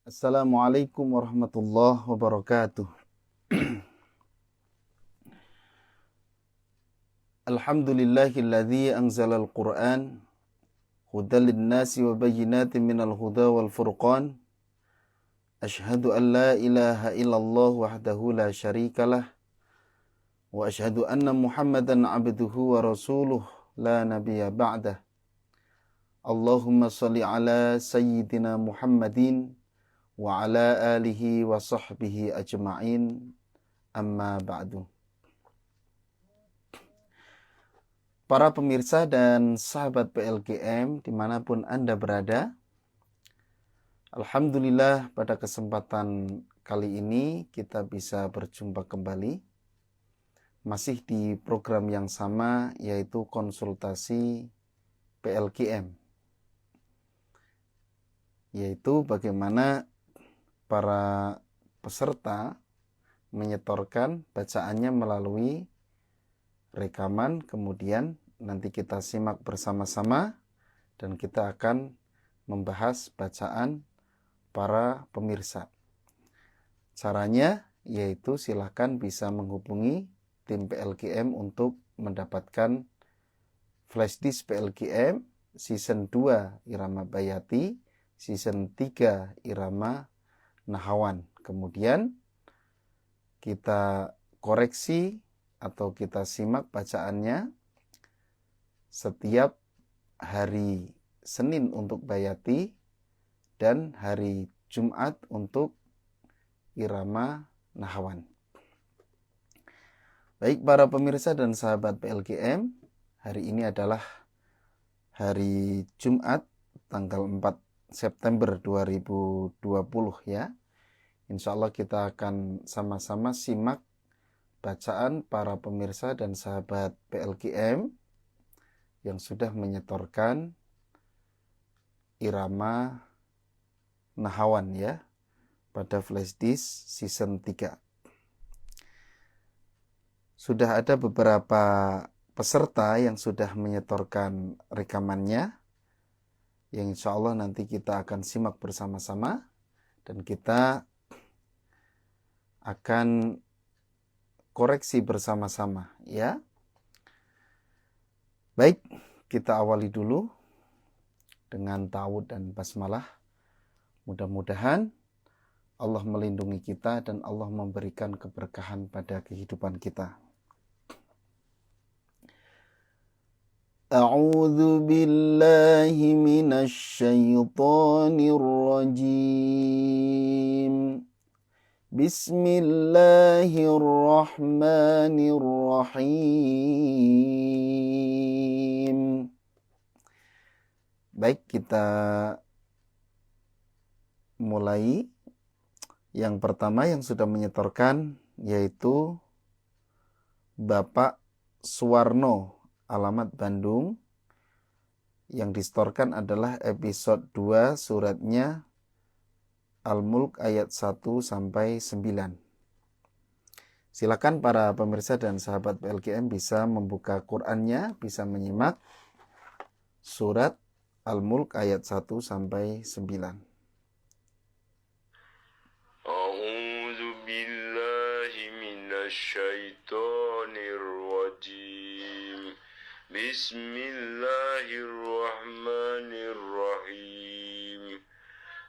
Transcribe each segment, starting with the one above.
Assalamualaikum warahmatullahi wabarakatuh. Alhamdulillahilladzi anzalal Qur'an hudal linnasi wa bayyinatin minal huda wal furqan. Ashhadu an la ilaha illallah wahdahu la syarikalah wa ashhadu anna Muhammadan abduhu wa rasuluh la nabiyya ba'dah. Allahumma salli ala sayyidina Muhammadin wa ala alihi wa sahbihi ajma'in, amma ba'du. Para pemirsa dan sahabat PLGM dimanapun Anda berada, alhamdulillah pada kesempatan kali ini kita bisa berjumpa kembali masih di program yang sama, yaitu konsultasi PLGM, yaitu bagaimana para peserta menyetorkan bacaannya melalui rekaman, kemudian nanti kita simak bersama-sama dan kita akan membahas bacaan para pemirsa. Caranya yaitu silakan bisa menghubungi tim PLGM untuk mendapatkan flashdisk PLGM season 2 Irama Bayati, season 3 Irama Nahawan. Kemudian kita koreksi atau kita simak bacaannya setiap hari Senin untuk Bayati dan hari Jumat untuk Irama Nahawan. Baik para pemirsa dan sahabat PLGM, hari ini adalah hari Jumat tanggal 4 September 2020 ya. Insya Allah kita akan sama-sama simak bacaan para pemirsa dan sahabat PLGM yang sudah menyetorkan Irama Nahawan ya pada flashdisk season 3. Sudah ada beberapa peserta yang sudah menyetorkan rekamannya yang insya Allah nanti kita akan simak bersama-sama dan kita akan koreksi bersama-sama ya. Baik, kita awali dulu dengan ta'awudz dan basmalah. Mudah-mudahan Allah melindungi kita dan Allah memberikan keberkahan pada kehidupan kita. A'udzu billahi minasy syaithanir rajim. Bismillahirrahmanirrahim. Baik, kita mulai. Yang pertama yang sudah menyetorkan yaitu Bapak Suwarno, alamat Bandung. Yang disetorkan adalah episode 2 suratnya Al-Mulk ayat 1 sampai 9. Silakan para pemirsa dan sahabat PLGM bisa membuka Qur'annya, bisa menyimak surat Al-Mulk ayat 1 sampai 9. A'udzu billahi minasy syaithanir rajim. Bismillahirrahmanirrahim.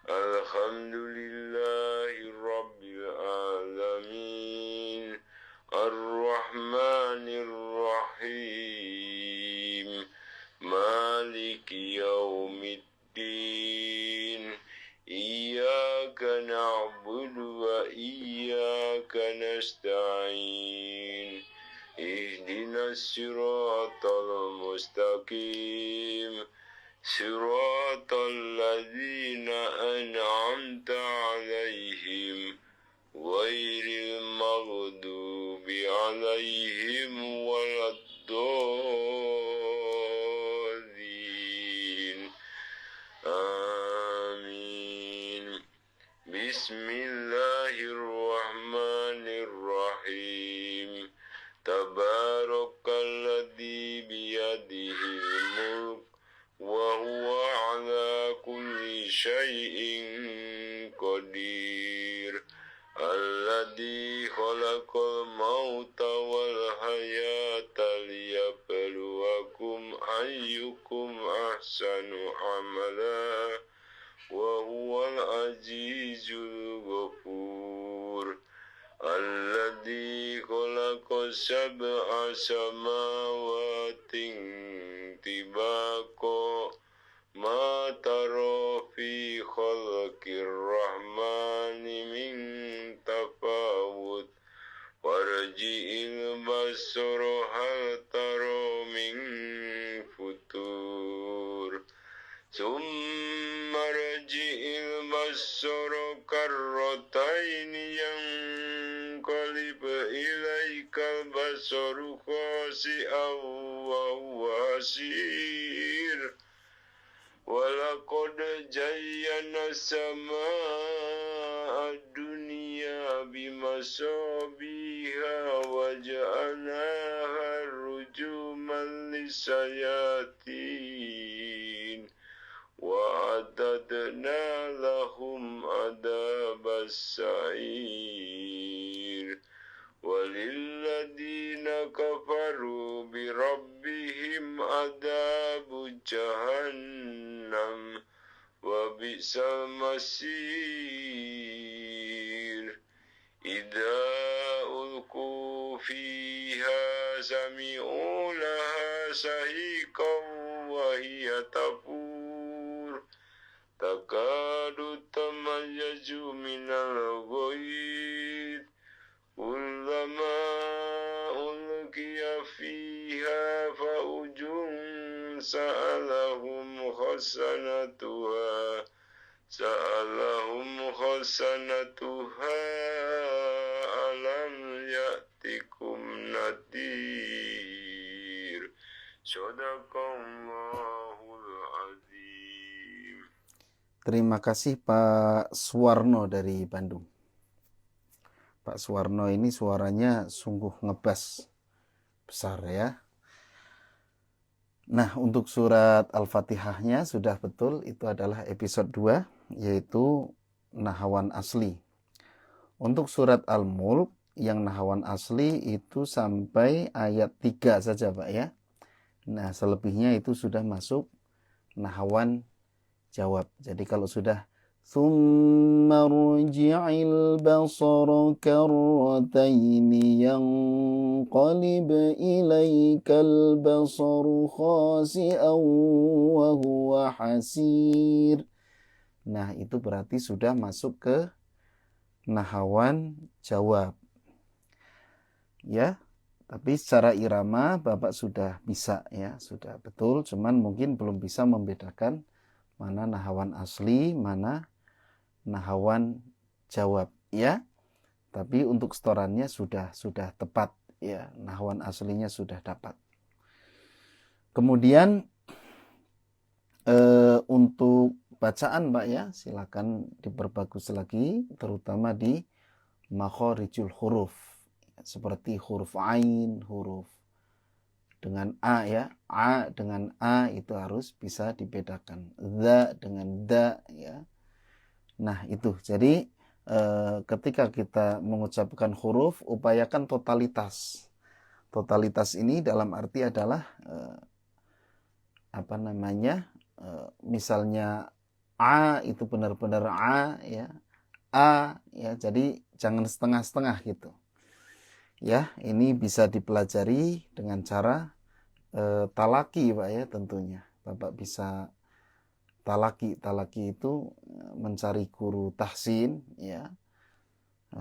Alhamdulillahi rabbil alamin. Ar-Rahmanir Rahim. Maliki yaumiddin. Iyyaka na'budu wa iyyaka nasta'in. Ihdinas siratal mustaqim. Siratal ladzina an'amta 'alaihim ghairil maghdubi 'alaihim waladdallin. Amin. Bismillahirrahmanirrahim. Tabarakalladzi biyadihil mulk wa huwa 'ala kulli syai'in qadir. qadir alladzi khalaqal mauta wal hayata liyabluwakum ayyukum ahsanu amala wa huwal azizul ghafur alladzi khalaqa sab'a samawatin tibaqa ma tara fi khalqir rahmani min tafawut warji'il basara hal tara min futur summa raji'il basara karrataini yanqalib ilaikal basaru khasi'an wa huwa hasir walaqad zayyana samaa ad-dunya bimasabiha wa ja'alnaha rujuman lisayatin wa a'tadna lahum adabas sa'ir walilladina kafaru birabbihim adabu jahannam wa bi'sal masir idza ulqu fiha sami'u laha sahiqan wa hiya tafur takadu tamayyazu minal ghaid kullama ulqiya fiha faujun sa'alahum khasanatuha alam ya'tikum nadir sadaqallahul azim. Terima kasih Pak Suwarno dari Bandung. Pak Suwarno ini suaranya sungguh ngebas besar ya. Nah, untuk surat Al-Fatihahnya sudah betul, itu adalah episode 2, yaitu nahawan asli. Untuk surat Al-Mulk yang nahawan asli itu sampai ayat 3 saja Pak ya. Nah, selebihnya itu sudah masuk nahawan jawab. Jadi kalau sudah ثم ارجع البصر كرتين ينقلب إليك البصر خاسئا وهو حسير. Nah, itu berarti sudah masuk ke nahawan jawab. Ya, tapi secara irama Bapak sudah bisa ya, sudah betul, cuman mungkin belum bisa membedakan mana nahawan asli, mana nahawan jawab ya. Tapi untuk setorannya sudah tepat ya, nahawan aslinya sudah dapat. Kemudian untuk bacaan Pak ya, silakan diperbagus lagi, terutama di makhorijul huruf seperti huruf ain, huruf dengan a ya, a dengan a itu harus bisa dibedakan, za dengan da ya. Nah itu, jadi ketika kita mengucapkan huruf, upayakan totalitas. Totalitas ini dalam arti adalah misalnya a itu benar-benar a ya, jadi jangan setengah-setengah gitu. Ya, ini bisa dipelajari dengan cara talaki Pak ya, tentunya. Bapak bisa talaki itu mencari guru tahsin ya,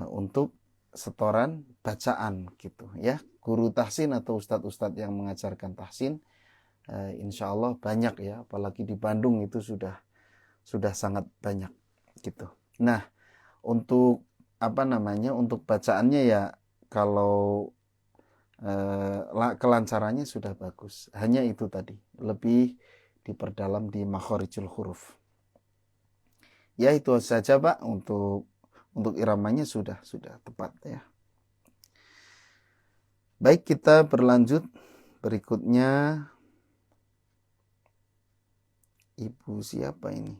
untuk setoran bacaan gitu ya. Guru tahsin atau ustadz-ustadz yang mengajarkan tahsin insya Allah banyak ya, apalagi di Bandung itu sudah sangat banyak gitu. Nah, untuk untuk bacaannya ya, kalau kelancarannya sudah bagus, hanya itu tadi, lebih diperdalam di makhorijul huruf. Ya itu saja Pak, untuk iramanya sudah tepat ya. Baik, kita berlanjut. Berikutnya Ibu siapa ini?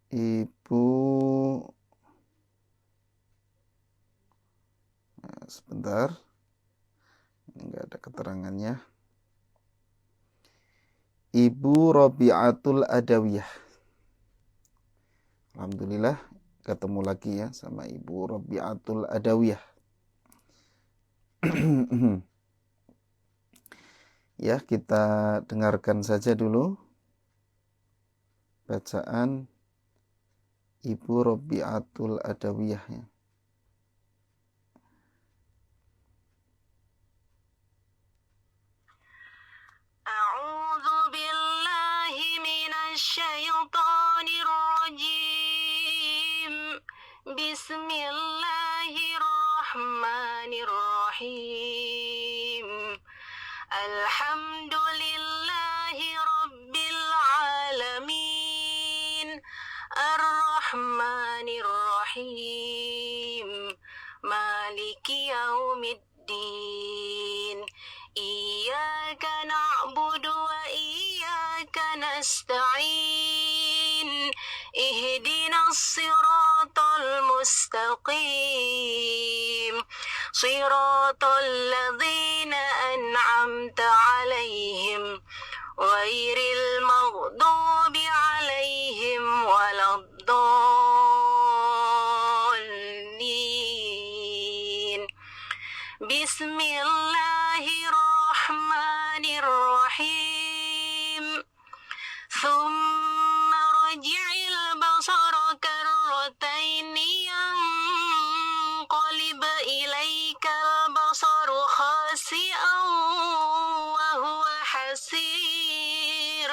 Ibu, nah, sebentar, enggak ada keterangannya. Ibu Rabi'atul Adawiyah. Alhamdulillah ketemu lagi ya sama Ibu Rabi'atul Adawiyah. Ya, kita dengarkan saja dulu bacaan Ibu Rabi'atul Adawiyah ya. A'udzu billahi minasy syaithanir rajim. Bismillahirrahmanirrahim. Alhamdulillahi rabbil alamin. Ar-Rahmanir-Rahim. Maliki yaumiddin. Iyyaka na'budu wa iyyaka nasta'in. Ihdinas siratal mustaqim. Siratal ladzina an'amta 'alaihim ghairil maghdubi 'alaihim waladdallin. Bismillahirrahmanirrahim. Thumma raji'il basara karrataini yanqalib ilaikal basaru khasi'an wa huwa hasir.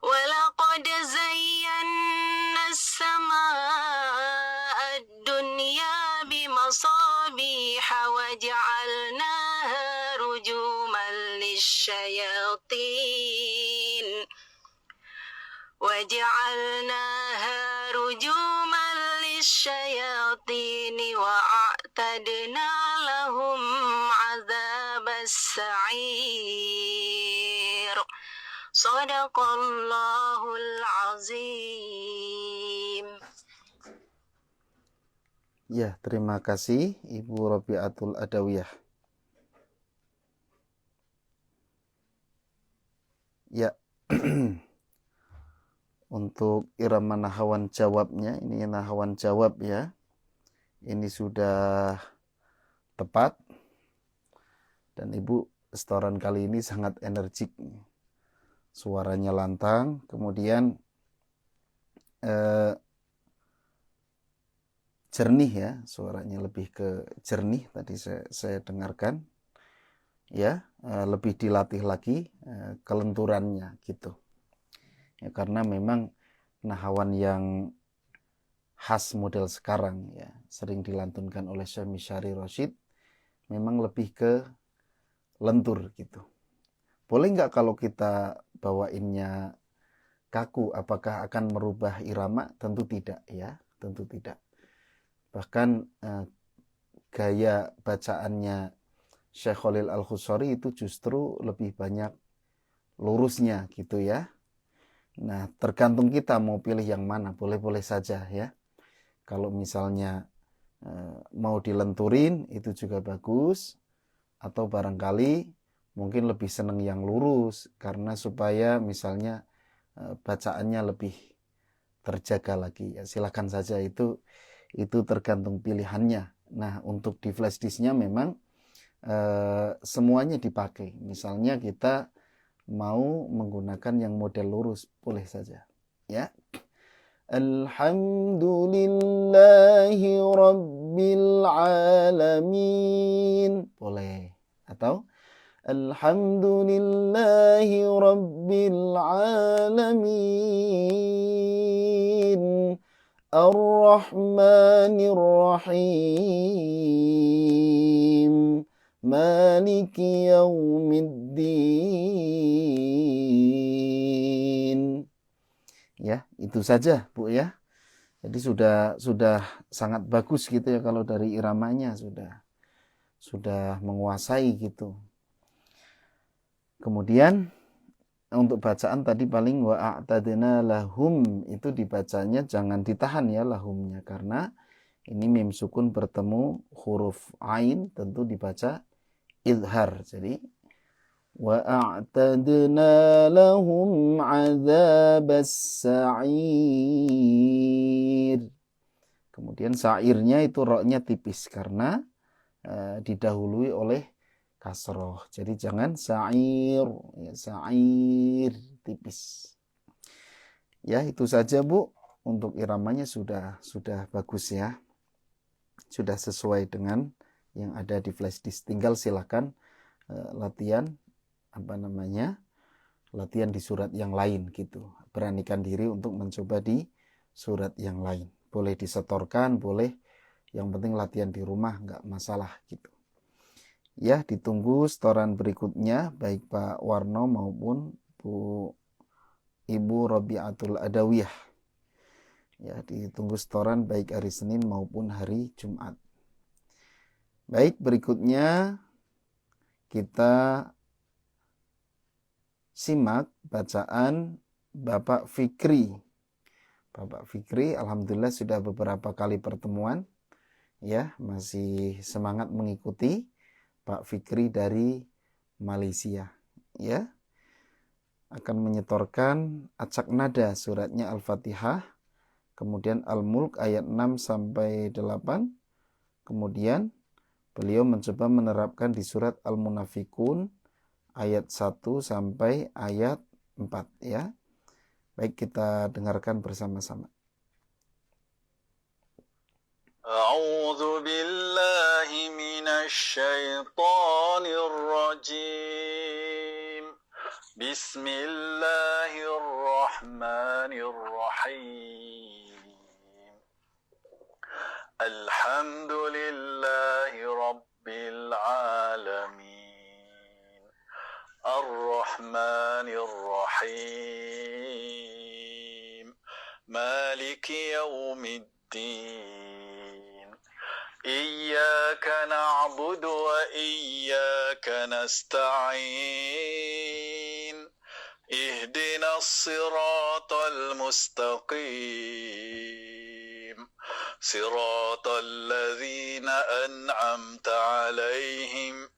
Walaqad zayyana as-samaa'a ad-dunya bimasabiha wa ja'alnaha rujuman lisyayatin. وجعلناها رجوما للشياطين وأعتدنا لهم عذاب السعير. صدق الله العظيم. Ya, terima kasih Ibu Rabi'atul Adawiyah. Ya. Untuk irama nahawan jawabnya, ini nahawan jawab ya. Ini sudah tepat. Dan Ibu setoran kali ini sangat energik. Suaranya lantang, kemudian jernih ya, suaranya lebih ke jernih tadi saya dengarkan. Ya, lebih dilatih lagi kelenturannya gitu. Ya, karena memang nahawan yang khas model sekarang ya, sering dilantunkan oleh Syekh Misyari Rasyid, memang lebih ke lentur gitu. Boleh nggak kalau kita bawainnya kaku, apakah akan merubah irama? Tentu tidak ya, tentu tidak. Bahkan gaya bacaannya Syekh Khalil Al-Khusari itu justru lebih banyak lurusnya gitu ya. Nah, tergantung kita mau pilih yang mana, boleh-boleh saja ya. Kalau misalnya mau dilenturin itu juga bagus, atau barangkali mungkin lebih senang yang lurus karena supaya misalnya bacaannya lebih terjaga lagi. Ya, silakan saja itu tergantung pilihannya. Nah, untuk di flash disknya memang semuanya dipakai. Misalnya kita mau menggunakan yang model lurus, boleh saja ya. Alhamdulillahi rabbil alamin, boleh. Atau Alhamdulillahi rabbil alamin Ar-Rahmanir Rahim Maliki yaumiddin. Ya, itu saja Bu ya. Jadi sudah sangat bagus gitu ya kalau dari iramanya sudah menguasai gitu. Kemudian untuk bacaan tadi paling wa a'tadna lahum itu dibacanya jangan ditahan ya lahumnya, karena ini mim sukun bertemu huruf ain tentu dibaca izhar. Jadi wa a'tadna lahum 'adzabas sa'ir. Kemudian sa'irnya itu roknya tipis karena didahului oleh kasroh. Jadi jangan sa'ir, ya, sa'ir tipis. Ya, itu saja Bu. Untuk iramanya sudah bagus ya. Sudah sesuai dengan yang ada di flash disk. Tinggal silakan latihan latihan di surat yang lain gitu. Beranikan diri untuk mencoba di surat yang lain. Boleh disetorkan, boleh. Yang penting latihan di rumah, nggak masalah gitu. Ya, ditunggu setoran berikutnya, baik Pak Warno maupun Ibu Robiatul Adawiyah. Ya, ditunggu setoran baik hari Senin maupun hari Jumat. Baik, berikutnya kita simak bacaan Bapak Fikri. Bapak Fikri, alhamdulillah sudah beberapa kali pertemuan. Ya, masih semangat mengikuti. Pak Fikri dari Malaysia, ya, akan menyetorkan acak nada suratnya Al-Fatihah, kemudian Al-Mulk ayat 6 sampai 8, kemudian beliau mencoba menerapkan di surat Al-Munafikun ayat 1 sampai ayat 4, ya. Baik, kita dengarkan bersama-sama. أعوذ بالله من الشيطان الرجيم بسم الله الرحمن الرحيم الحمد لله رب العالمين الرحمن الرحيم مالك يوم الدين إياك نعبد وإياك نستعين اهدنا الصراط المستقيم صراط الذين أنعمت عليهم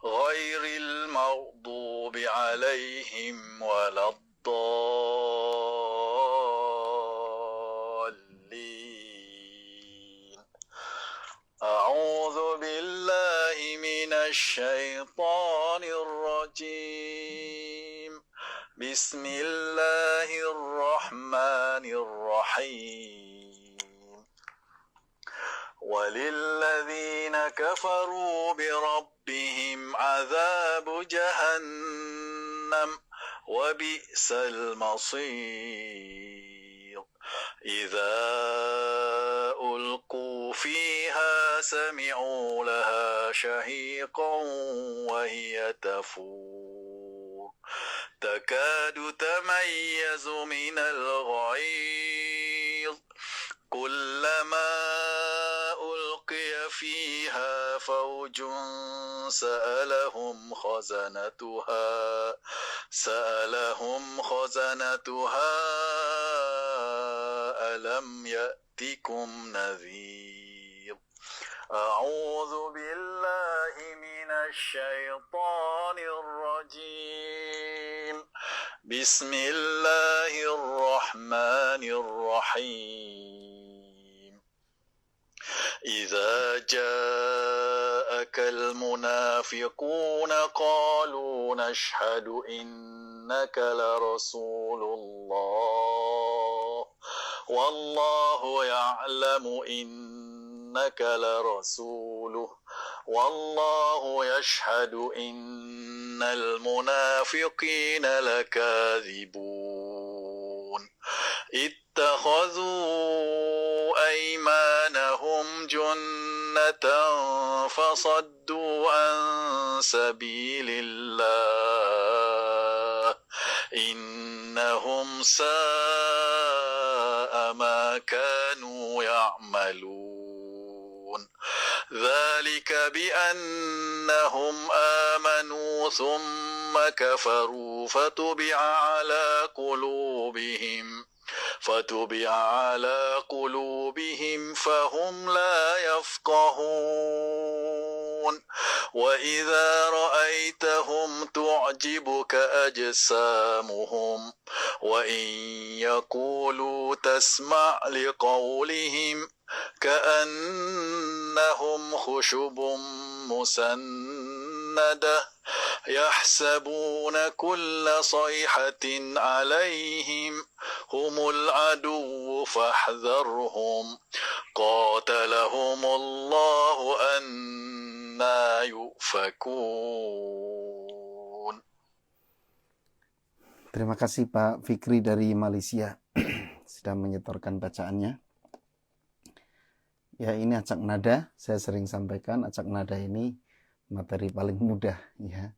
غير المغضوب عليهم ولا أعوذ بالله من الشيطان الرجيم بسم الله الرحمن الرحيم وللذين كفروا بربهم عذاب جهنم وبئس المصير إذا ألقوا فيها سمعوا لها شهيقا وهي تفور تكاد تميز من الغيظ كلما ألقي فيها فوج سألهم خزنتها ألم يأتكم نذير أعوذ بالله من الشيطان الرجيم بسم الله الرحمن الرحيم إذا جاءك المنافقون قالوا نشهد إنك لرسول الله والله يعلم إنك لرسوله والله يشهد إن المنافقين لكاذبون اتخذوا أيمانهم جنة فصدوا عن سبيل الله إنهم ساء ما كانوا يعملون ذلك بأنهم آمنوا ثم كفروا فتبع على قلوبهم فهم لا يفقهون وإذا رأيتهم تعجبك أجسامهم وإن يقولوا تسمع لقولهم كأنهم خشب مسندة يحسبون كل صيحة عليهم هم العدو فاحذرهم قاتلهم الله أنا يؤفكون. Terima kasih Pak Fikri dari Malaysia sudah menyetorkan bacaannya. Ya, ini acak nada, saya sering sampaikan acak nada ini materi paling mudah ya.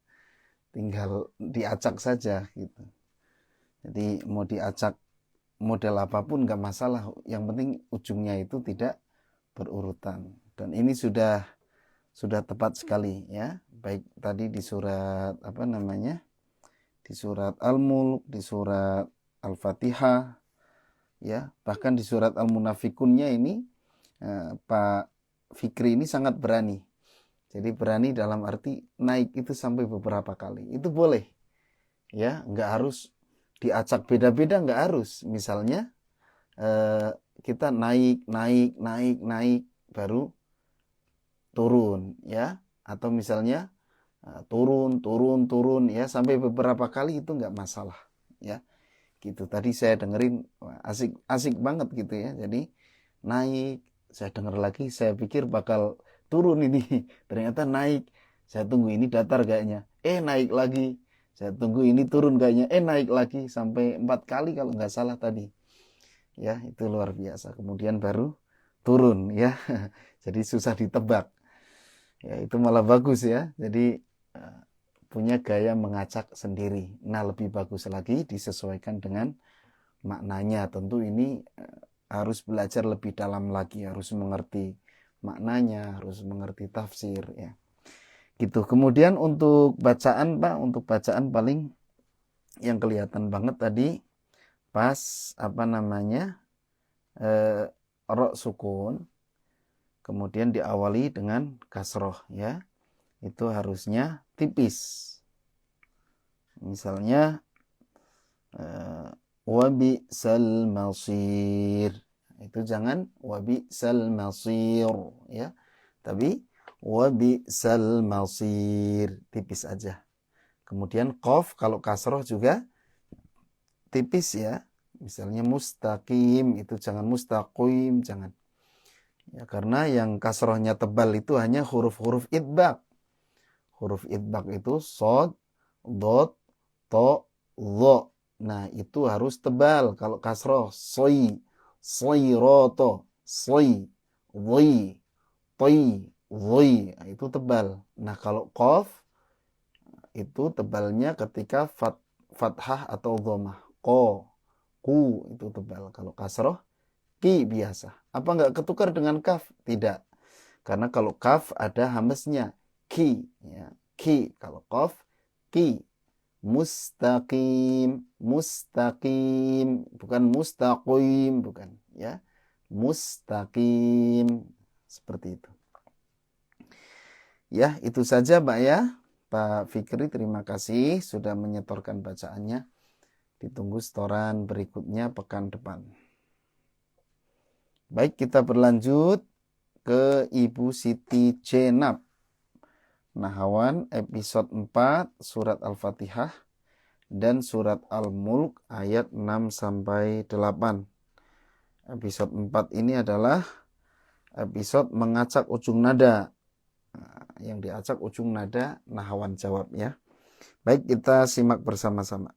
Tinggal diacak saja gitu. Jadi mau diacak model apapun nggak masalah, yang penting ujungnya itu tidak berurutan. Dan ini sudah tepat sekali ya. Baik tadi di surat di surat Al-Mulk, di surat Al-Fatihah ya, bahkan di surat Al-Munafikunnya ini Pak Fikri ini sangat berani. Jadi berani dalam arti naik itu sampai beberapa kali. Itu boleh. Ya, nggak harus diacak beda-beda, nggak harus. Misalnya kita naik baru turun ya, atau misalnya turun ya sampai beberapa kali, itu nggak masalah ya. Gitu. Tadi saya dengerin asik banget gitu ya. Jadi naik, saya denger lagi, saya pikir bakal turun ini, ternyata naik. Saya tunggu ini datar kayaknya, naik lagi. Saya tunggu ini turun kayaknya, naik lagi, sampai 4 kali kalau nggak salah tadi. Ya, itu luar biasa. Kemudian baru turun ya. Jadi susah ditebak. Ya, itu malah bagus ya. Jadi punya gaya mengacak sendiri. Nah, lebih bagus lagi disesuaikan dengan maknanya. Tentu ini harus belajar lebih dalam lagi, harus mengerti maknanya, harus mengerti tafsir ya. Gitu. Kemudian untuk bacaan Pak, untuk bacaan paling yang kelihatan banget tadi pas ro sukun kemudian diawali dengan kasroh ya. Itu harusnya tipis. Misalnya wabi'sal masir. Itu jangan wabi'sal masir ya. Tapi wabi'sal masir, tipis aja. Kemudian qaf kalau kasroh juga tipis ya. Misalnya mustaqim, itu jangan mustaqim, jangan. Ya, karena yang kasrohnya tebal itu hanya huruf-huruf idbaq. Huruf idbaq itu sod, dot, to, dho. Nah, itu harus tebal. Kalau kasroh, soy, roto, soy, dhi, toy, dhi. Itu tebal. Nah, kalau qaf, itu tebalnya ketika fathah atau dhammah. Ko, ku, itu tebal. Kalau kasroh, ki biasa. Apa nggak ketukar dengan kaf? Tidak. Karena kalau kaf ada hamzahnya. Ki. Ya. Ki. Kalau qaf, ki. Mustaqim. Mustaqim. Bukan mustaqim. Bukan. Ya. Mustaqim. Seperti itu. Ya, itu saja Pak ya. Pak Fikri, terima kasih sudah menyetorkan bacaannya. Ditunggu setoran berikutnya pekan depan. Baik, kita berlanjut ke Ibu Siti Jenab. Nahawan episode 4 surat Al-Fatihah dan surat Al-Mulk ayat 6-8. Episode 4 ini adalah episode mengacak ujung nada. Nah, yang diacak ujung nada Nahawan jawab ya. Baik, kita simak bersama-sama.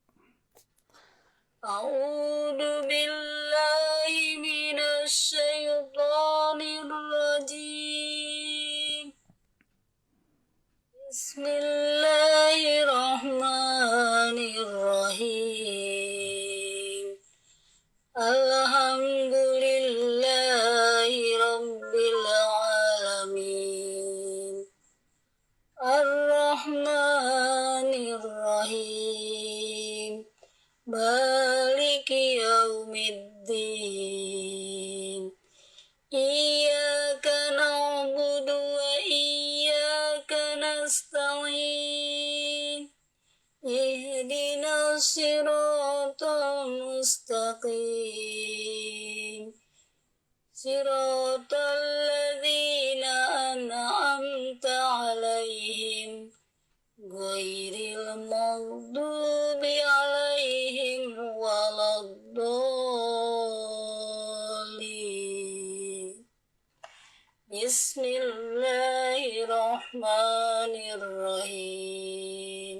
A'udzu billahi minasy syaithanir rajim. Bismillahirrahmanirrahim. Alhamdulillahi rabbil alamin. Ar-Rahmanir Rahim. نستعين اهدنا الصراط المستقيم صراط الذين أنعمت عليهم غير المغضوب عليهم ولا الضالين بسم الله الرحمن الرحيم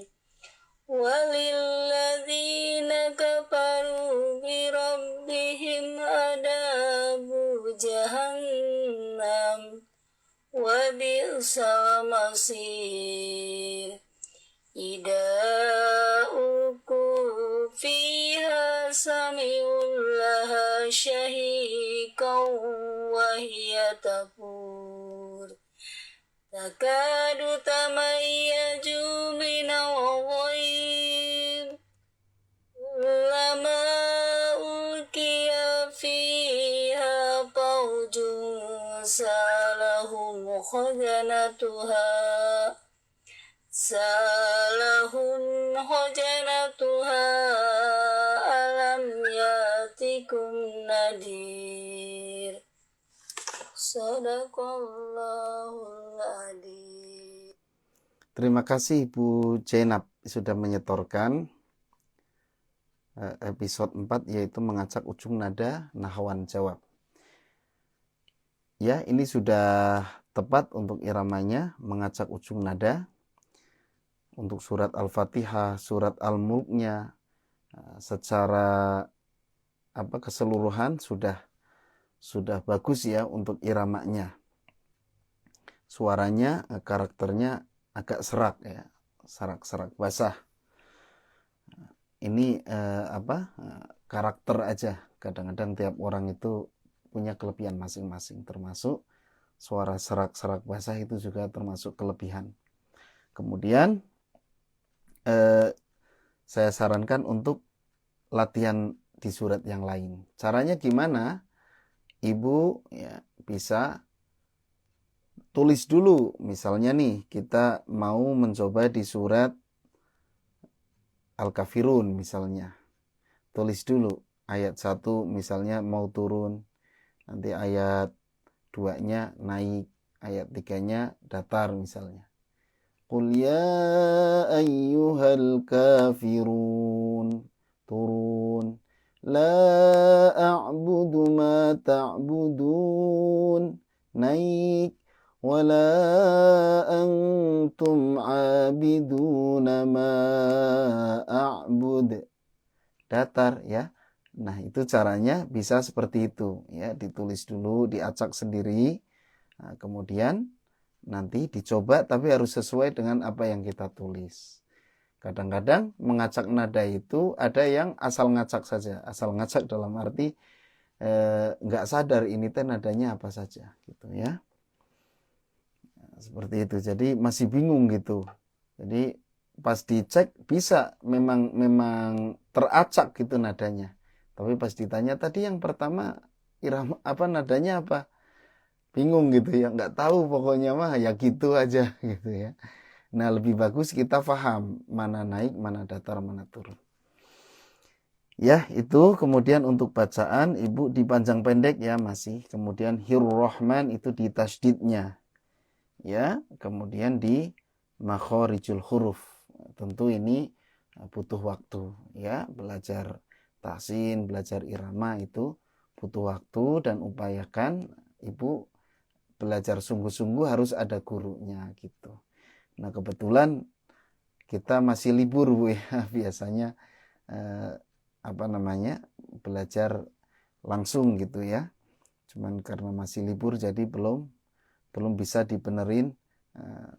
وللذين كفروا بربهم عذاب جهنم وبئس المصير إذا ألقوا فيها سمعوا لها شهيقا وهي تفور تكاد تميز من الغيظ كلما ألقي فيها فوج سألهم خزنتها ألم يأتكم نذير Sadaqallahul adzim. Terima kasih Ibu Zainab sudah menyetorkan episode 4 yaitu mengacak ujung nada nahwan jawab. Ya, ini sudah tepat untuk iramanya mengacak ujung nada. Untuk surat Al-Fatihah, surat Al-Mulknya secara keseluruhan sudah bagus ya untuk iramanya. Suaranya, karakternya agak serak ya, serak basah. Ini karakter aja. Kadang-kadang tiap orang itu punya kelebihan masing-masing, termasuk suara serak basah itu juga termasuk kelebihan. Kemudian saya sarankan untuk latihan di surat yang lain. Caranya gimana? Ibu ya bisa tulis dulu. Misalnya nih, kita mau mencoba di surat Al-Kafirun misalnya. Tulis dulu ayat 1 misalnya mau turun. Nanti ayat 2-nya naik. Ayat 3-nya datar misalnya. Qul ya ayyuhal kafirun. Turun. La a'budu ma ta'budun. Naik. Wala antum abiduna ma a'bud. Datar ya. Nah, itu caranya bisa seperti itu ya, ditulis dulu, diacak sendiri. Nah, kemudian nanti dicoba tapi harus sesuai dengan apa yang kita tulis. Kadang-kadang mengacak nada itu ada yang asal ngacak saja. Asal ngacak dalam arti nggak sadar ini teh nadanya apa saja gitu ya. Nah, seperti itu. Jadi masih bingung gitu. Jadi pas dicek bisa memang teracak gitu nadanya. Tapi pas ditanya tadi yang pertama irama nadanya apa? Bingung gitu ya, nggak tahu pokoknya mah ya gitu aja gitu ya. Nah, lebih bagus kita paham mana naik, mana datar, mana turun. Ya, itu kemudian untuk bacaan Ibu dipanjang pendek ya masih. Kemudian Hir-Rahman itu di tasdidnya. Ya, kemudian di makhorijul huruf. Tentu ini butuh waktu ya, belajar tahsin, belajar irama itu butuh waktu dan upayakan Ibu belajar sungguh-sungguh harus ada gurunya gitu. Nah, kebetulan kita masih libur Bu ya, biasanya belajar langsung gitu ya. Cuman karena masih libur jadi belum bisa dibenerin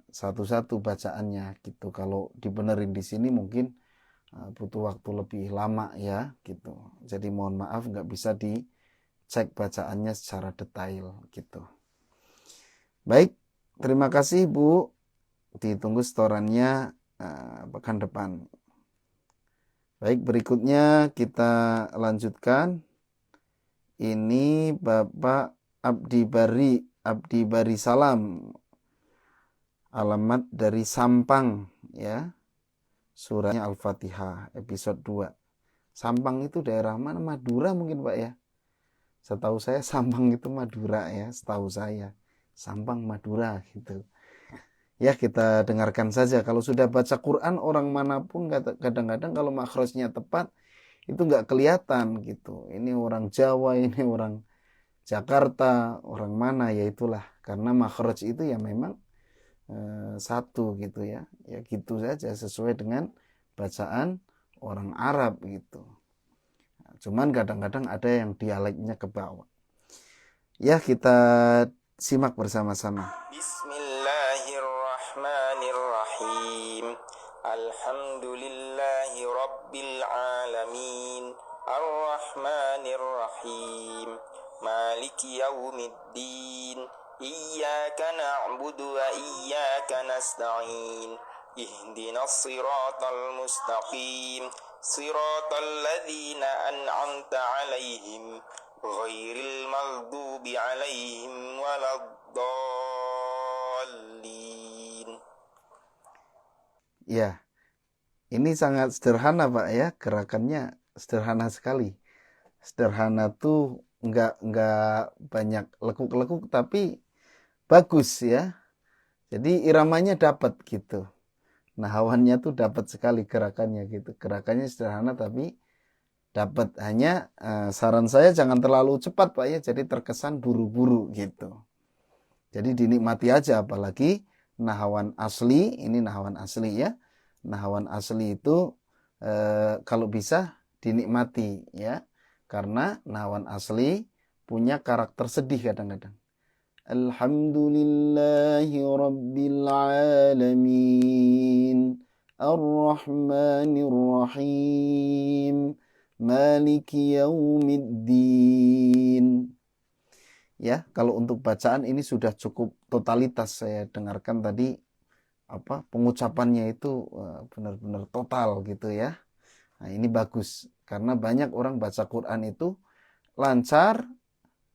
satu-satu bacaannya gitu. Kalau dibenerin di sini mungkin butuh waktu lebih lama ya gitu. Jadi mohon maaf nggak bisa dicek bacaannya secara detail gitu. Baik, terima kasih Bu. Ditunggu setorannya pekan depan. Baik, berikutnya kita lanjutkan. Ini Bapak Abdi Bari Salam. alamat dari Sampang ya. Suratnya Al-Fatihah episode 2. Sampang itu daerah mana? Madura mungkin Pak ya. Setahu saya Sampang itu Madura ya, setahu saya. Sampang Madura gitu. Ya kita dengarkan saja. Kalau sudah baca Quran orang manapun kadang-kadang kalau makhrajnya tepat itu nggak kelihatan gitu. Ini orang Jawa, ini orang Jakarta, orang mana ya itulah. Karena makhraj itu ya memang satu gitu ya. Ya gitu saja sesuai dengan bacaan orang Arab gitu. Cuman kadang-kadang ada yang dialeknya ke bawah. Ya kita simak bersama-sama. Bismillahirrahmanirrahim. Alhamdulillahi rabbil alamin. Ar-Rahmanir-Rahim. Maliki yaumiddin. Iyyaka na'budu wa iyyaka nasta'in. Ihdinas siratal mustaqim. Siratal ladzina an'amta 'alaihim ghairil maghdubi 'alaihim waladdallin. Ya, ini sangat sederhana Pak ya, gerakannya sederhana sekali. Sederhana tuh nggak banyak lekuk-lekuk tapi bagus ya. Jadi iramanya dapat gitu. Nahawannya tuh dapat sekali gerakannya gitu. Gerakannya sederhana tapi dapat. Hanya saran saya jangan terlalu cepat Pak ya. Jadi terkesan buru-buru gitu. Jadi dinikmati aja, apalagi nahawan asli. Ini nahawan asli ya. Nahawan asli itu kalau bisa dinikmati ya. Karena nahawan asli punya karakter sedih kadang-kadang. Alhamdulillahi rabbil alamin. Ar-Rahmanir-Rahim. Maliki yaumiddin. Ya, kalau untuk bacaan ini sudah cukup totalitas. Saya dengarkan tadi pengucapannya itu benar-benar total gitu ya. Nah, ini bagus karena banyak orang baca Quran itu lancar,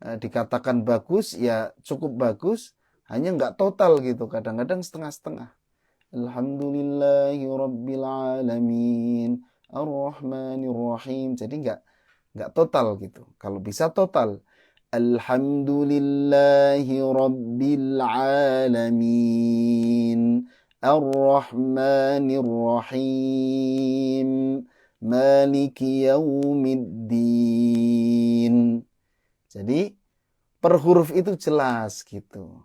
dikatakan bagus ya cukup bagus, hanya nggak total gitu, kadang-kadang setengah-setengah. Alhamdulillahi rabbil alamin. Ar-Rahmanir-Rahim. Jadi nggak total gitu. Kalau bisa total. Alhamdulillahi rabbil alamin. Ar-Rahmanir-Rahim. Maliki yaumiddin. Jadi per huruf itu jelas gitu.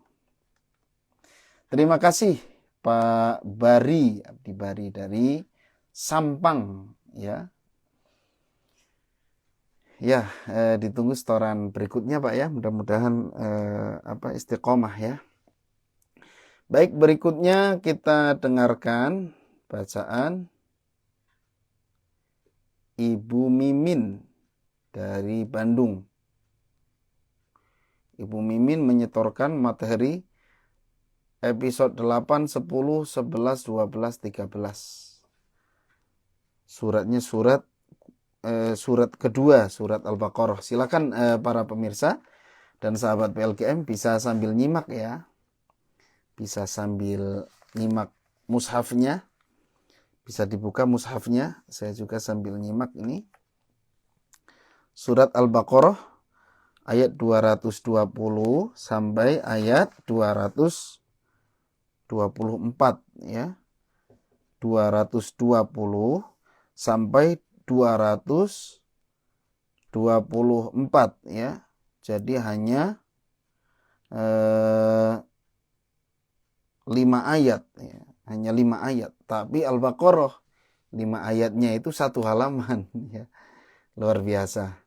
Terima kasih Pak Bari, Abdi Bari dari Sampang ya. Ya, ditunggu setoran berikutnya Pak ya. Mudah-mudahan istiqomah ya. Baik, berikutnya kita dengarkan bacaan Ibu Mimin dari Bandung. Ibu Mimin menyetorkan materi episode 8, 10, 11, 12, 13. Suratnya surat kedua, surat Al-Baqarah. Silakan para pemirsa dan sahabat PLKM bisa sambil nyimak ya. Bisa sambil nyimak mushafnya. Bisa dibuka mushafnya. Saya juga sambil nyimak ini. Surat Al-Baqarah ayat 220 sampai ayat 224 ya. 220 sampai 224 ya. Jadi hanya 5 ayat ya. Hanya 5 ayat. Tapi Al-Baqarah 5 ayatnya itu 1 halaman ya. Luar biasa.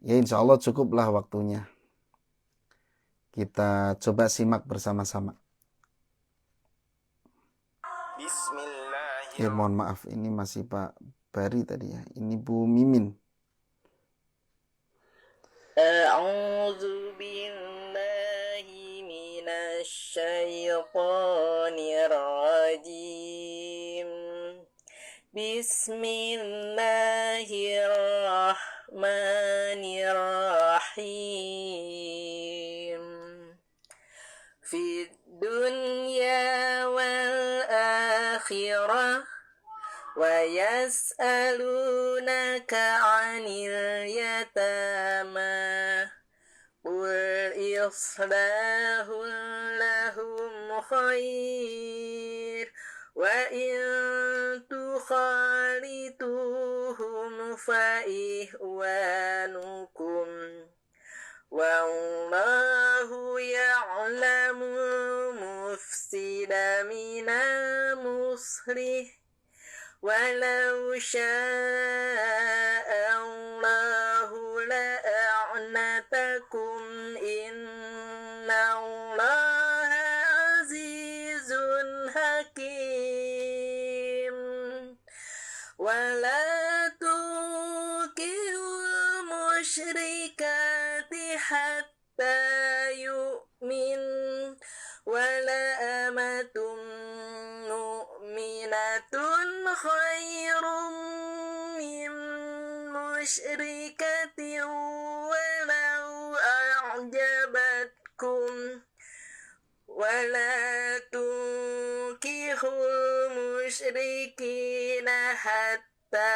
Ya insya Allah cukuplah waktunya. Kita coba simak bersama-sama. Bismillahirrahmanirrahim. Mohon maaf, ini masih Pak Bari tadi ya. Ini Bu Mimin. A'udzu billahi minasy syaithanir rajim. Bismillahirrahmanirrahim. Fid dunya الآخرة ويسألونك عن اليتامى قل إصلاح لهم خير وإن تخالطوهم فإخوانكم والله يعلم المفسد من المصلح ولو شاء الله لأعنتكم إن الله عزيز حكيم ولا تنكحوا المشركات حتى يؤمن ولا أمة مؤمنة خير من مشركة ولو أعجبتكم ولا تنكحوا المشركين حتى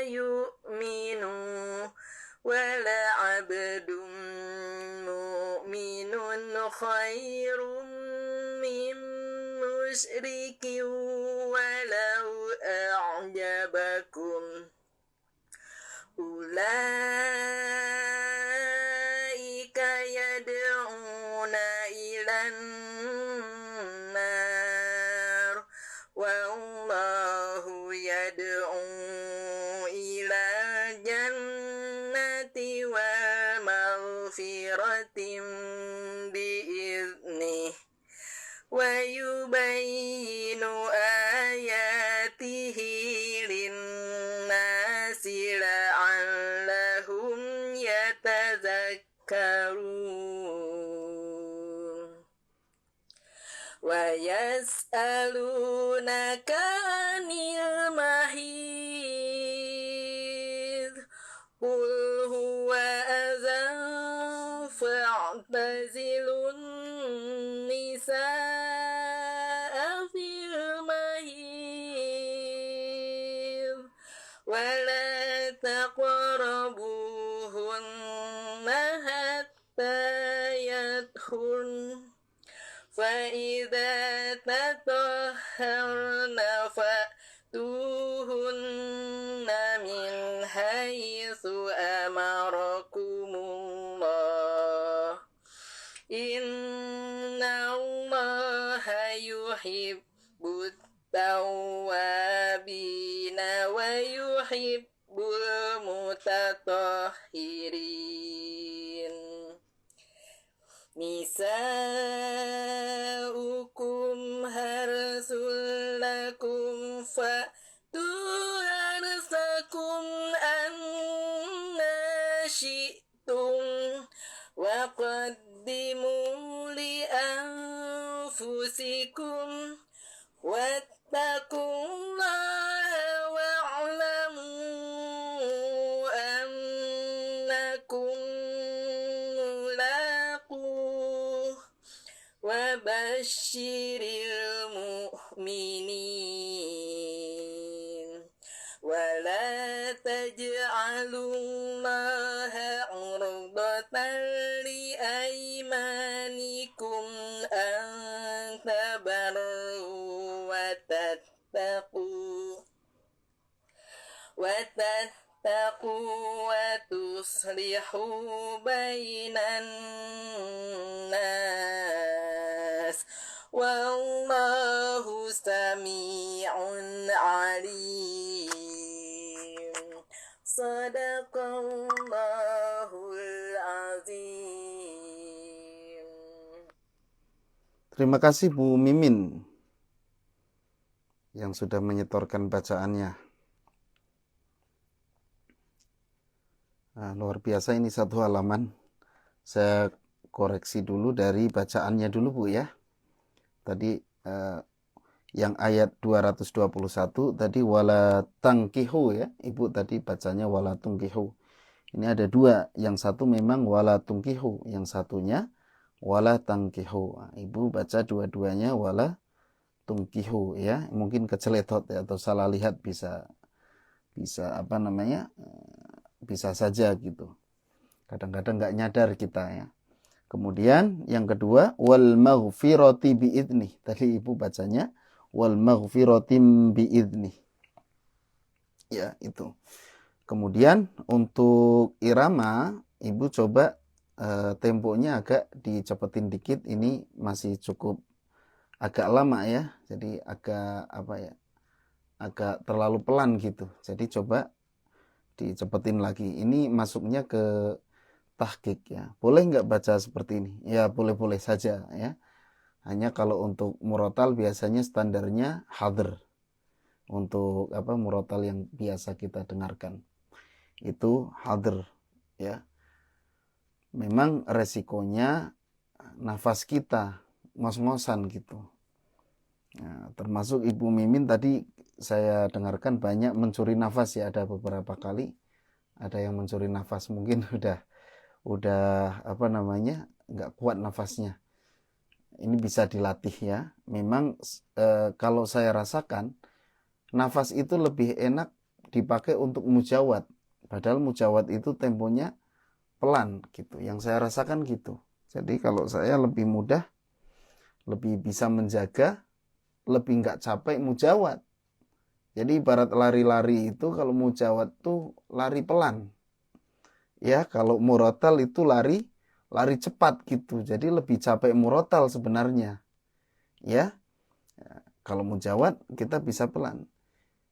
يؤمنوا ولعبد مؤمن خير من مشرك ولو أعجبكم أولئك يدعون إلى النار والله يدعو إلى الجنة ومغفرة بإذنه ويبين آياته للناس لعلهم يتذكرون ويسألونك عن المحيض قل هو أذى فاعتزلوا النساء في المحيض ولا تقربوهن حتى يطهرن فإذا تطهرن فأتوهن من حيث أمركم الله إن الله يحب التوابين ويحب المتطهرين نساؤكم حرث لكم فأتوا حرثكم أنى شئتم وقدموا لأنفسكم واتقوا الله واعلموا أنكم ملاقوه وبشر المؤمنين ولا تجعلوا الله عرضة لأيمانكم أن تبروا وتتقوا وتصلحوا بين الناس والله سميع عليم صدق الله العظيم. Terima kasih Bu Mimin yang sudah menyetorkan bacaannya. Nah, luar biasa, ini satu halaman. Saya koreksi dulu dari bacaannya dulu Bu ya. Tadi yang ayat 221 tadi wala tangkihu ya. Ibu tadi bacanya wala tungkihu. Ini ada dua, yang satu memang wala tungkihu, yang satunya wala tangkihu. Nah, Ibu baca dua-duanya wala tungkihu ya, mungkin keceletot ya, atau salah lihat bisa apa namanya, bisa saja gitu. Kadang-kadang nggak nyadar kita ya. Kemudian yang kedua, wal maghfirati biidnih. Tadi ibu bacanya wal maghfirati biidnih. Ya, itu. Kemudian untuk irama, ibu coba temponya agak dicepetin dikit. Ini masih cukup agak lama ya. Jadi agak apa ya? Agak terlalu pelan gitu. Jadi coba dicepetin lagi. Ini masuknya ke tahqiq ya. Boleh nggak baca seperti ini? Ya boleh-boleh saja ya. Hanya kalau untuk murotal biasanya standarnya hadr. Untuk apa murotal yang biasa kita dengarkan. Itu hadr ya. Memang resikonya nafas kita ngos-ngosan gitu. Nah, termasuk Ibu Mimin tadi saya dengarkan banyak mencuri nafas ya, ada beberapa kali. Ada yang mencuri nafas mungkin udah apa namanya, nggak kuat nafasnya. Ini bisa dilatih ya. Memang kalau saya rasakan nafas itu lebih enak dipakai untuk mujawad. Padahal mujawad itu temponya pelan gitu. Yang saya rasakan gitu. Jadi kalau saya lebih mudah, lebih bisa menjaga, lebih nggak capek mujawad. Jadi ibarat lari-lari itu kalau mujawad tuh lari pelan. Ya, kalau murotal itu lari cepat gitu. Jadi lebih capek murotal sebenarnya. Ya. Kalau mujawad kita bisa pelan.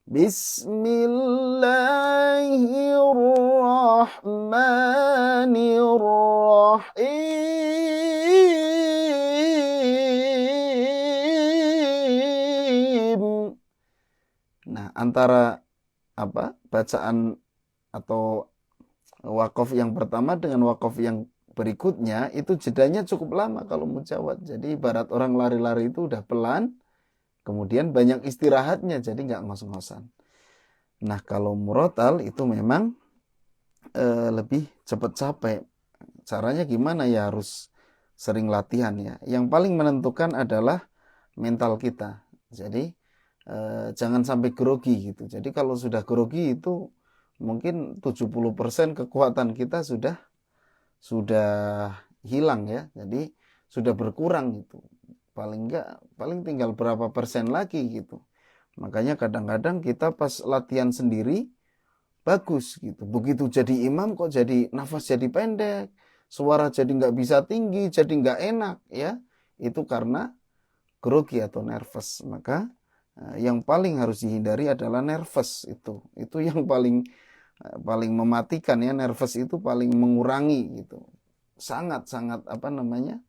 Bismillahirrahmanirrahim. Nah, antara apa? Bacaan atau wakaf yang pertama dengan wakaf yang berikutnya itu jedanya cukup lama kalau mujawad. Jadi ibarat orang lari-lari itu udah pelan, kemudian banyak istirahatnya, jadi nggak ngos-ngosan. Nah kalau murotal itu memang lebih cepat capek. Caranya gimana ya, harus sering latihan ya. Yang paling menentukan adalah mental kita. Jadi jangan sampai grogi gitu. Jadi kalau sudah grogi itu mungkin 70% kekuatan kita sudah hilang ya. Jadi sudah berkurang gitu. Paling tinggal berapa persen lagi gitu. Makanya kadang-kadang kita pas latihan sendiri bagus gitu. Begitu jadi imam kok jadi nafas jadi pendek, suara jadi nggak bisa tinggi, jadi nggak enak ya. Itu karena grogi atau nervous. Maka yang paling harus dihindari adalah nervous itu. Itu yang paling mematikan ya. Nervous itu paling mengurangi gitu. Sangat apa namanya?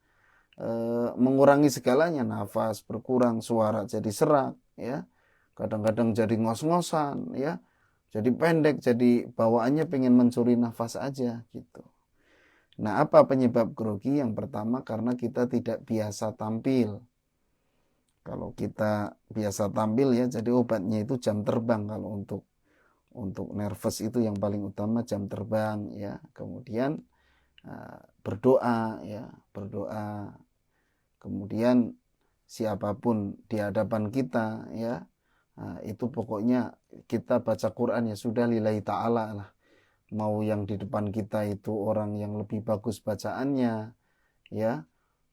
Mengurangi segalanya. Nafas berkurang, suara jadi serak ya. Kadang-kadang jadi ngos-ngosan ya. Jadi pendek, jadi bawaannya pengen mencuri nafas aja gitu. Nah, apa penyebab grogi? Yang pertama karena kita tidak biasa tampil. Kalau kita biasa tampil ya, jadi obatnya itu jam terbang. Kalau untuk nervous itu yang paling utama jam terbang ya. Kemudian berdoa ya, berdoa. Kemudian siapapun di hadapan kita ya, itu pokoknya kita baca Quran ya sudah lillahi ta'ala lah. Mau yang di depan kita itu orang yang lebih bagus bacaannya ya,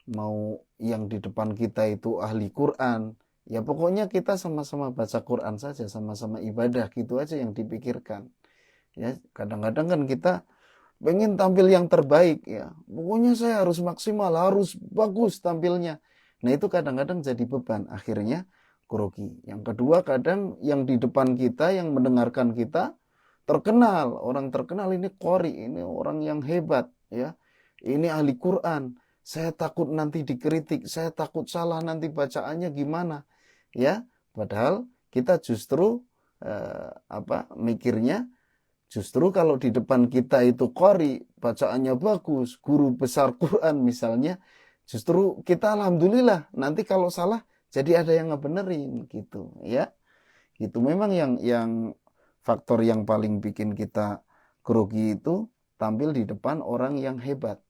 mau yang di depan kita itu ahli Quran, ya pokoknya kita sama-sama baca Quran saja, sama-sama ibadah gitu aja yang dipikirkan. Ya, kadang-kadang kan kita pengen tampil yang terbaik ya. Pokoknya saya harus maksimal, harus bagus tampilnya. Nah, itu kadang-kadang jadi beban, akhirnya grogi. Yang kedua, kadang yang di depan kita, yang mendengarkan kita terkenal, orang terkenal ini qori, ini orang yang hebat ya. Ini ahli Quran. Saya takut nanti dikritik, saya takut salah nanti bacaannya gimana, ya. Padahal kita justru mikirnya justru kalau di depan kita itu qori, bacaannya bagus, guru besar Quran misalnya, justru kita alhamdulillah nanti kalau salah jadi ada yang ngebenerin gitu, ya. Itu memang yang faktor yang paling bikin kita grogi itu tampil di depan orang yang hebat.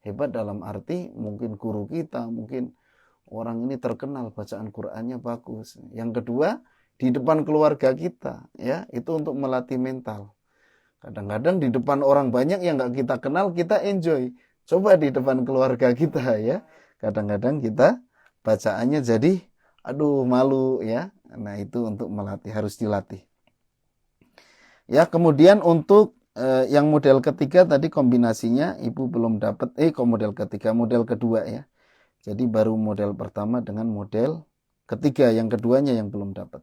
Hebat dalam arti mungkin guru kita, mungkin orang ini terkenal bacaan Qur'annya bagus. Yang kedua, di depan keluarga kita, ya, itu untuk melatih mental. Kadang-kadang di depan orang banyak yang nggak kita kenal, kita enjoy. Coba di depan keluarga kita, ya. Kadang-kadang kita bacaannya jadi, aduh malu, ya. Nah, itu untuk melatih, harus dilatih. Ya, kemudian untuk yang model ketiga tadi kombinasinya ibu belum dapat, model ketiga, model kedua ya. Jadi baru model pertama dengan model ketiga, yang keduanya yang belum dapat.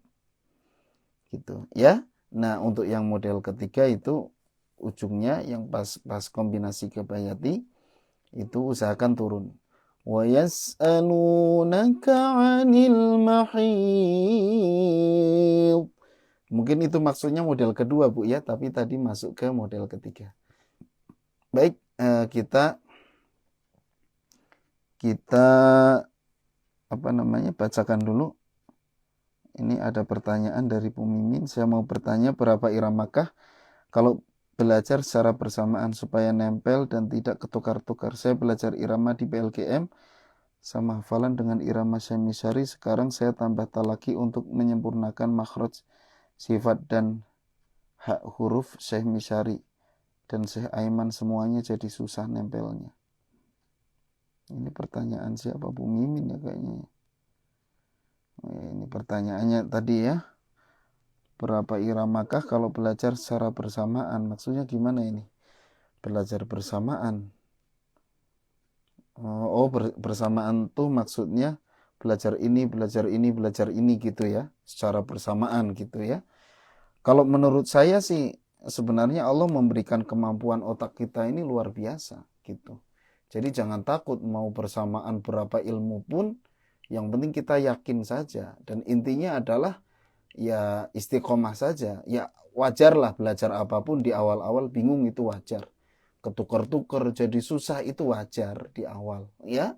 Gitu, ya. Nah, untuk yang model ketiga itu ujungnya yang pas kombinasi ke bayati itu usahakan turun. Wa yas'alunaka 'anil mahid. Mungkin itu maksudnya model kedua, Bu, ya, tapi tadi masuk ke model ketiga. Baik, kita bacakan dulu. Ini ada pertanyaan dari Bu Mimin. Saya mau bertanya, berapa iramakah kalau belajar secara bersamaan supaya nempel dan tidak ketukar-tukar? Saya belajar irama di PLGM sama hafalan dengan irama Syekh Misyari. Sekarang saya tambah talaki untuk menyempurnakan makhraj, sifat dan hak huruf Syekh Misyari dan Syekh Aiman, semuanya jadi susah nempelnya. Ini pertanyaan siapa? Bu Mimin ya kayaknya. Ini pertanyaannya tadi ya. Berapa iramakah kalau belajar secara bersamaan? Maksudnya gimana ini? Belajar bersamaan. Bersamaan tuh maksudnya belajar ini gitu ya. Secara bersamaan gitu ya. Kalau menurut saya sih sebenarnya Allah memberikan kemampuan otak kita ini luar biasa gitu. Jadi jangan takut mau bersamaan berapa ilmu pun, yang penting kita yakin saja. Dan intinya adalah ya istiqomah saja. Ya wajarlah belajar apapun di awal-awal bingung, itu wajar. Ketukar-tukar jadi susah itu wajar di awal ya.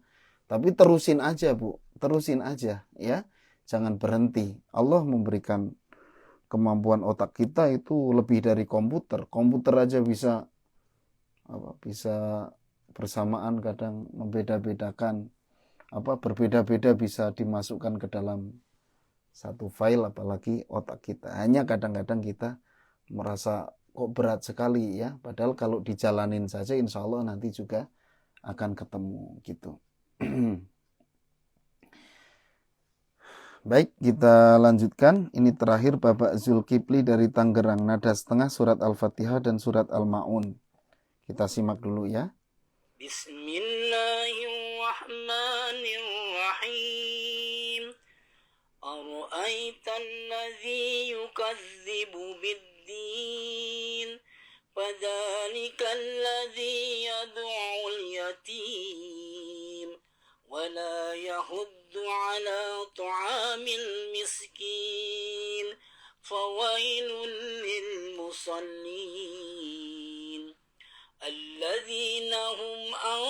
Tapi terusin aja, Bu. Terusin aja ya. Jangan berhenti. Allah memberikan kemampuan otak kita itu lebih dari komputer. Komputer aja bisa bersamaan, kadang membeda-bedakan, berbeda-beda bisa dimasukkan ke dalam satu file, apalagi otak kita. Hanya kadang-kadang kita merasa kok berat sekali ya, padahal kalau dijalanin saja insya Allah nanti juga akan ketemu gitu. Baik, kita lanjutkan. Ini terakhir Bapak Zulkifli dari Tangerang, nada setengah surat Al-Fatihah dan surat Al-Ma'un. Kita simak dulu ya. Bismillahirrahmanirrahim. Ara'aitan ladzi yukadzibu bid-din, fadzalikal ladzi yad'ul yatim wa la yahuddu ala ta'amil miskin, fawailun lil musallin الذين هم عن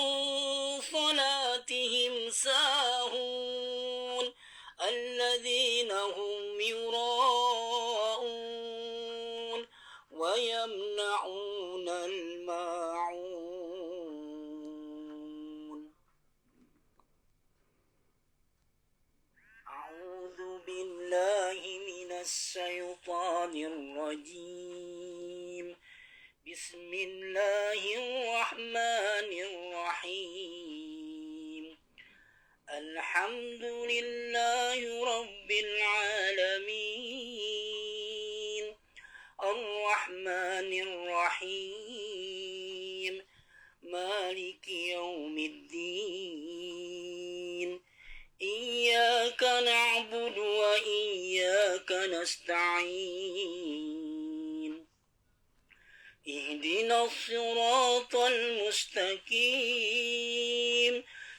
صلاتهم ساهون الذين هم يراءون ويمنعون الماعون. أعوذ بالله من الشيطان الرجيم. بسم الله الرحمن الرحيم. الحمد لله رب العالمين. الرحمن الرحيم. مالك يوم الدين. إياك نعبد وإياك نستعين. اهدنا الصراط المستقيم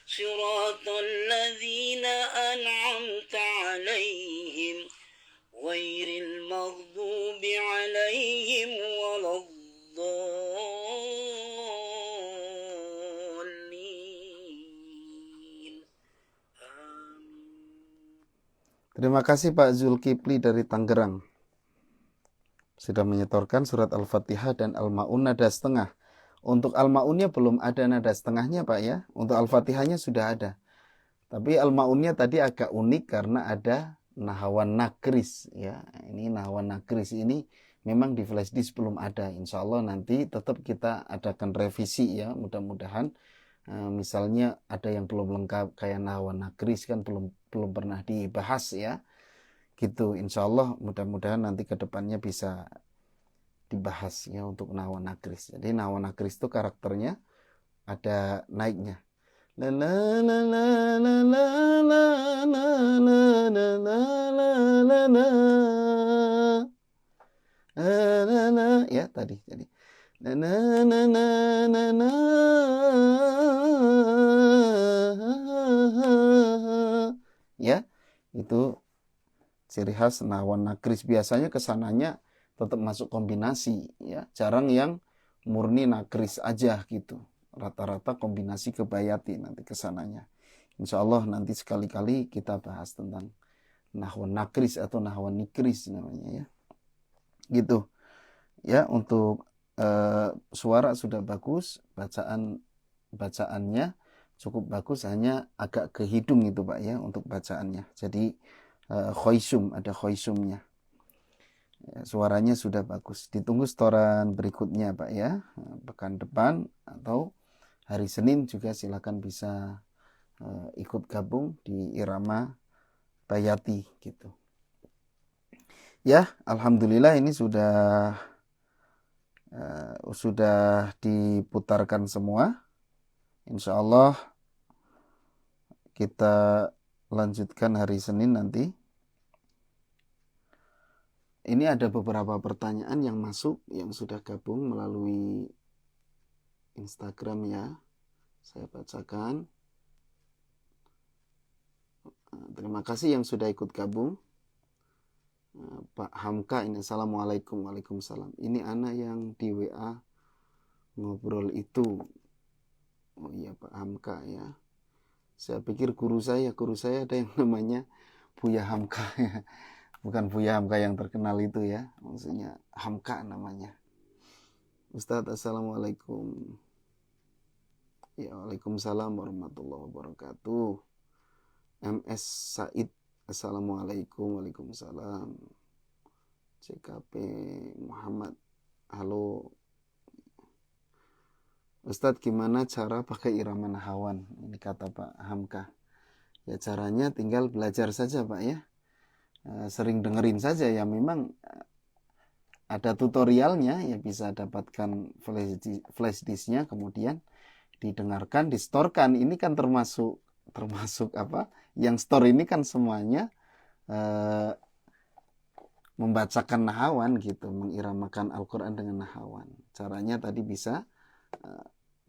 صراط الذين أنعمت عليهم غير المغضوب عليهم ولا الضالين. آمين. Terima kasih Pak Zulkifli dari Tangerang. Sudah menyetorkan surat Al-Fatihah dan Al-Ma'un nada setengah. Untuk Al-Ma'unnya belum ada nada setengahnya Pak ya. Untuk Al-Fatihahnya sudah ada. Tapi al-ma'unnya tadi agak unik karena ada nahawan nakris ya. Ini nahawan nakris ini memang di flash disk belum ada. Insya Allah nanti tetap kita adakan revisi ya, mudah-mudahan. Misalnya ada yang belum lengkap kayak nahawan nakris kan belum pernah dibahas ya. Gitu. Insya Allah mudah-mudahan nanti ke depannya bisa dibahas ya untuk nahawan nakris. Jadi nahawan nakris itu karakternya ada naiknya. La la la la la la la la la la la la la ya tadi na na na na na na ya itu ciri khas nahawan nakris. Biasanya kesananya tetap masuk kombinasi ya, jarang yang murni nakris aja gitu. Rata-rata kombinasi ke bayati nanti kesananya. Insya Allah nanti sekali-kali kita bahas tentang nahwan nakris atau nahwan nikris namanya ya. Gitu. Ya, untuk suara sudah bagus, bacaannya cukup bagus, hanya agak ke hidung itu Pak ya untuk bacaannya. Jadi khoisum, ada khoisumnya. Ya, suaranya sudah bagus. Ditunggu setoran berikutnya Pak ya. Pekan depan atau hari Senin juga silakan bisa ikut gabung di irama bayati gitu. Ya, alhamdulillah ini sudah diputarkan semua. Insya Allah kita lanjutkan hari Senin nanti. Ini ada beberapa pertanyaan yang masuk, yang sudah gabung melalui Instagram ya. Saya bacakan. Terima kasih yang sudah ikut gabung. Pak Hamka ini, Assalamualaikum. Waalaikumsalam. Ini anak yang di WA ngobrol itu. Oh iya Pak Hamka ya. Saya pikir guru saya ada yang namanya Buya Hamka ya. Bukan Buya Hamka yang terkenal itu ya. Maksudnya Hamka namanya. Ustadz, Assalamualaikum. Ya, Waalaikumsalam warahmatullahi wabarakatuh. MS Said, Assalamualaikum. Waalaikumsalam. CKP Muhammad, halo Ustadz, gimana cara pakai irama nahawan? Ini kata Pak Hamka. Ya caranya tinggal belajar saja Pak ya. Sering dengerin saja ya, memang ada tutorialnya ya, bisa dapatkan flash disknya, kemudian didengarkan, distorkan. Ini kan termasuk apa? Yang store ini kan semuanya membacakan nahawan gitu, mengiramakan Al-Quran dengan nahawan. Caranya tadi bisa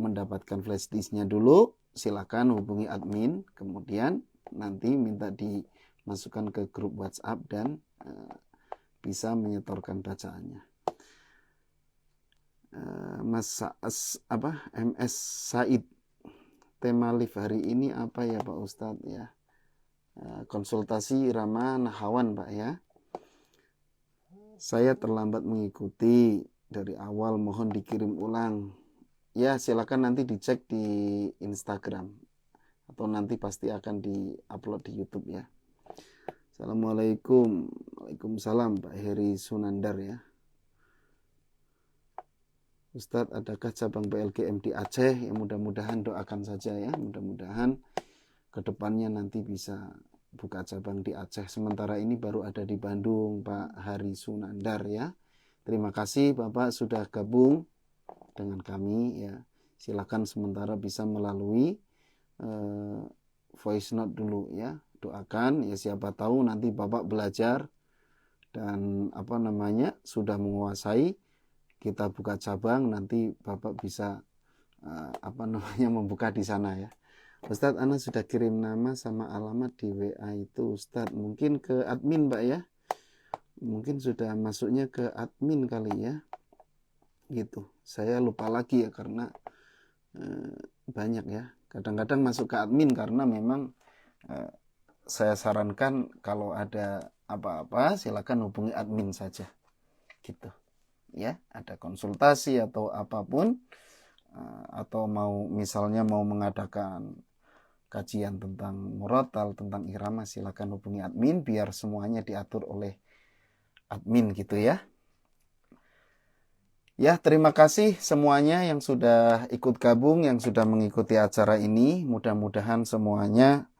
mendapatkan flash disknya dulu, silakan hubungi admin, kemudian nanti minta dimasukkan ke grup WhatsApp dan bisa menyetorkan bacaannya. MS Said, tema live hari ini apa ya Pak Ustadz ya? Konsultasi irama nahawan Pak ya. Saya terlambat mengikuti dari awal, mohon dikirim ulang. Ya silakan nanti dicek di Instagram atau nanti pasti akan diupload di YouTube ya. Assalamualaikum. Waalaikumsalam Pak Heri Sunandar ya. Ustadz, adakah cabang PLGM di Aceh? Ya, mudah-mudahan doakan saja ya. Mudah-mudahan kedepannya nanti bisa buka cabang di Aceh. Sementara ini baru ada di Bandung Pak Hari Sunandar ya. Terima kasih Bapak sudah gabung dengan kami ya. Silakan sementara bisa melalui voice note dulu ya. Doakan ya, siapa tahu nanti Bapak belajar dan sudah menguasai, kita buka cabang, nanti Bapak bisa membuka di sana ya. Ustadz, Ana sudah kirim nama sama alamat di WA itu Ustadz. Mungkin ke admin Pak ya. Mungkin sudah masuknya ke admin kali ya. Gitu. Saya lupa lagi ya karena banyak ya. Kadang-kadang masuk ke admin karena memang saya sarankan kalau ada apa-apa silakan hubungi admin saja. Gitu. Ya, ada konsultasi atau apapun, atau misalnya mau mengadakan kajian tentang murotal, tentang irama, silakan hubungi admin biar semuanya diatur oleh admin gitu ya. Ya, terima kasih semuanya yang sudah ikut gabung, yang sudah mengikuti acara ini. Mudah-mudahan semuanya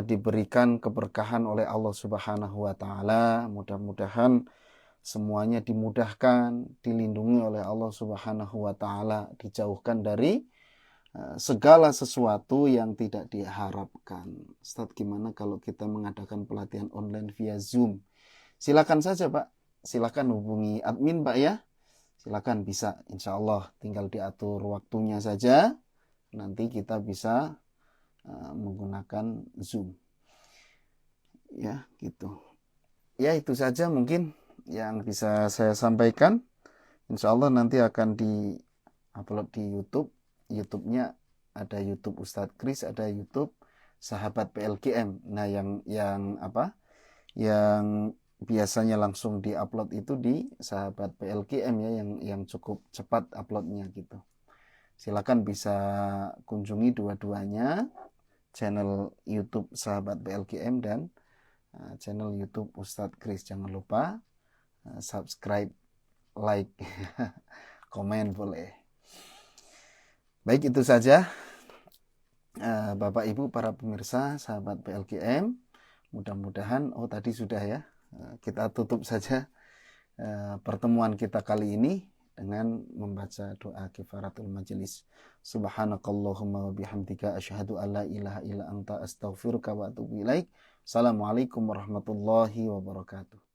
diberikan keberkahan oleh Allah Subhanahu wa taala. Mudah-mudahan semuanya dimudahkan, dilindungi oleh Allah Subhanahu wa taala, dijauhkan dari segala sesuatu yang tidak diharapkan. Ustaz, gimana kalau kita mengadakan pelatihan online via Zoom? Silakan saja, Pak. Silakan hubungi admin, Pak ya. Silakan, bisa, insya Allah tinggal diatur waktunya saja, nanti kita bisa menggunakan Zoom. Ya, gitu. Ya, itu saja mungkin yang bisa saya sampaikan. Insya Allah nanti akan di-upload di YouTube. YouTube-nya ada YouTube Ustadz Kris, ada YouTube Sahabat PLGM. Nah, yang Yang biasanya langsung diupload itu di Sahabat PLGM ya, yang cukup cepat uploadnya gitu. Silakan bisa kunjungi dua-duanya, channel YouTube Sahabat PLGM dan channel YouTube Ustadz Kris. Jangan lupa subscribe, like, komen boleh. Baik, itu saja Bapak Ibu para pemirsa Sahabat PLGM. Mudah-mudahan tadi sudah ya. Kita tutup saja pertemuan kita kali ini dengan membaca doa kifaratul majelis. Subhanakallahumma wa bihamdika asyhadu an la ilaha illa anta astaghfiruka wa atubu ilaik. Assalamualaikum warahmatullahi wabarakatuh.